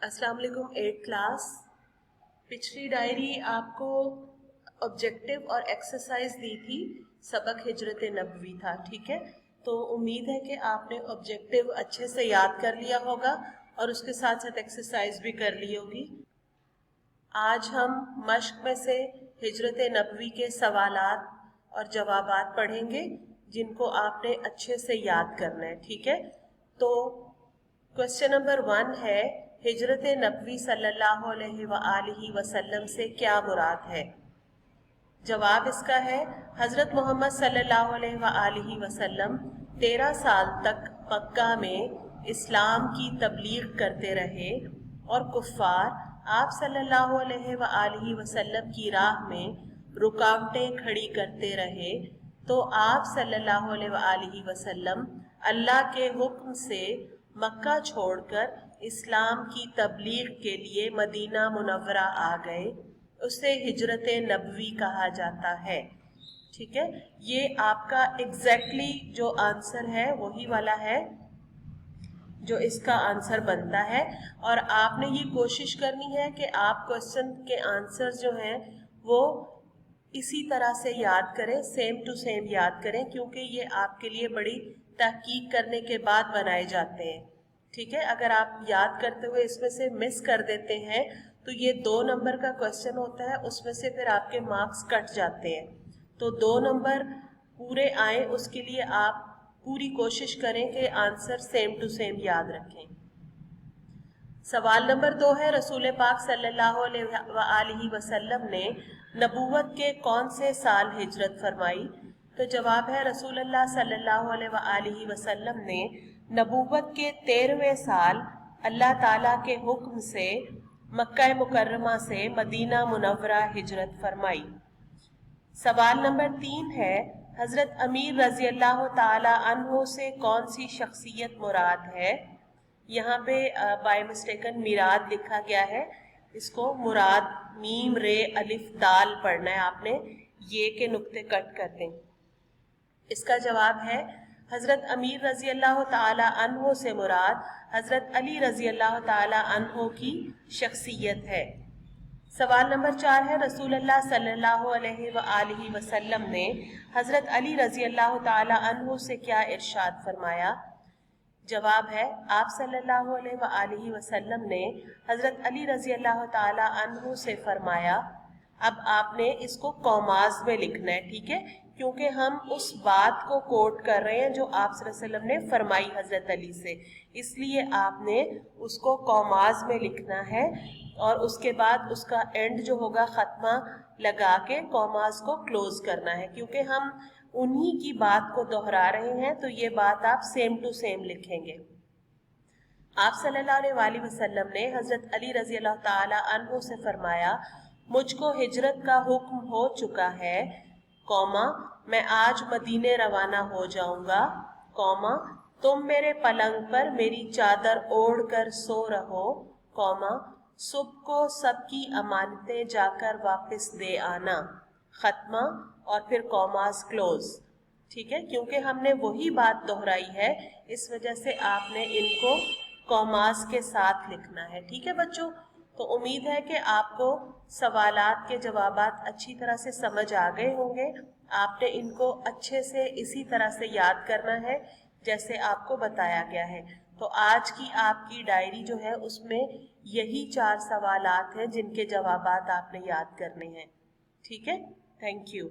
अस्सलाम वालेकुम 8th class. पिछली डायरी आपको ऑब्जेक्टिव और एक्सरसाइज दी थी, सबक हिजरत नबवी था, ठीक है। तो उम्मीद है कि आपने ऑब्जेक्टिव अच्छे से याद कर लिया होगा और उसके साथ साथ एक्सरसाइज भी कर ली होगी। आज हम मश्क में से हिजरत नबवी के सवालात और जवाबात पढ़ेंगे जिनको आपने अच्छे से याद करना है, ठीक है। तो क्वेश्चन नंबर 1 है, हिजरत नबवी सल्लल्लाहु अलैहि वसल्लम से क्या मुराद है। जवाब इसका है, हज़रत मोहम्मद सल्लल्लाहु अलैहि वसल्लम 13 साल तक मक्का में इस्लाम की तबलीग करते रहे और कुफ़ार आप सल्लल्लाहु अलैहि वसल्लम की राह में रुकावटें खड़ी करते रहे। तो आप सल्लल्लाहु अलैहि वसल्लम अल्लाह के हुक्म से मक्का छोड़कर इस्लाम की तबलीग के लिए मदीना मुनव्वरा आ गए। उसे हिजरत नबवी कहा जाता है, ठीक है। ये आपका एग्जैक्टली जो आंसर है वही वाला है जो इसका आंसर बनता है। और आपने ये कोशिश करनी है कि आप क्वेश्चन के आंसर जो हैं वो इसी तरह से याद करें, सेम टू सेम याद करें, क्योंकि ये आपके लिए बड़ी तहकीक करने के बाद बनाए जाते हैं, ठीक है। अगर आप याद करते हुए इसमें से मिस कर देते हैं तो ये 2 नंबर का क्वेश्चन होता है, उसमें से फिर आपके मार्क्स कट जाते हैं। तो 2 नंबर पूरे आए उसके लिए आप पूरी कोशिश करें कि आंसर सेम टू सेम याद रखें। सवाल नंबर 2 है, रसूल पाक सल्लल्लाहु अलैहि वसल्लम ने नबूवत के कौन से साल हिजरत फरमाई। तो जवाब है, रसूल अल्लाह सल्लल्लाहु अलैहि वसल्लम ने नबूवत के 13वें साल अल्लाह ताला के हुक्म से मक्का मुकर्रमा से मदीना मुनव्वरा हिजरत फरमाई। सवाल नंबर 3 है, हज़रत अमीर रज़ी अल्लाह ताला अन्हो से कौन सी शख्सियत मुराद है। यहाँ पे बाय मिस्टेकन मिराद लिखा गया है, इसको मुराद मीम रे अलिफ दाल पढ़ना है आपने, ये के नुक्ते कट कर दें। इसका जवाब है, हज़रत अमीर रज़ी अल्लाह ताला अन्हो से मुराद हज़रत अली रज़ी अल्लाह ताला अन्हो की शख्सियत है। सवाल नंबर 4 है, रसूल अल्लाह सल्लल्लाहु अलैहि वसल्लम ने हज़रत अली रज़ी अल्लाह ताला अन्हो से क्या इरशाद फरमाया। जवाब है, आप सल्लल्लाहु अलैहि वसल्लम ने हज़रत अली रज़ी अल्लाह ताला अन्हो से फरमाया। अब आपने इसको कॉमाज में लिखना है, ठीक है, क्योंकि हम उस बात को कोट कर रहे हैं जो आप सल्लल्लाहु अलैहि वसल्लम ने फरमाई हज़रत अली से, इसलिए आपने उसको कॉमाज में लिखना है और उसके बाद उसका एंड जो होगा ख़त्मा लगा के कॉमाज को क्लोज करना है, क्योंकि हम उन्हीं की बात को दोहरा रहे हैं। तो ये बात आप सेम टू सेम लिखेंगे। आप सल्लल्लाहु अलैहि वसल्लम ने हज़रत अली रज़ी अल्लाह ताला अन्हु से फरमाया, मुझको हिजरत का हुक्म हो चुका है, कौमा मैं आज मदीने रवाना हो जाऊंगा, कौमा तुम मेरे पलंग पर मेरी चादर ओढ़ कर सो रहो, कौमा सुबह को सबकी अमानतें जाकर वापस दे आना, खत्मा और फिर कॉमास क्लोज, ठीक है। क्योंकि हमने वही बात दोहराई है, इस वजह से आपने इनको कॉमास के साथ लिखना है, ठीक है बच्चों। तो उम्मीद है कि आपको सवालात के जवाबात अच्छी तरह से समझ आ गए होंगे। आपने इनको अच्छे से इसी तरह से याद करना है जैसे आपको बताया गया है। तो आज की आपकी डायरी जो है उसमें यही 4 सवालात हैं जिनके जवाबात आपने याद करने हैं, ठीक है। Thank you.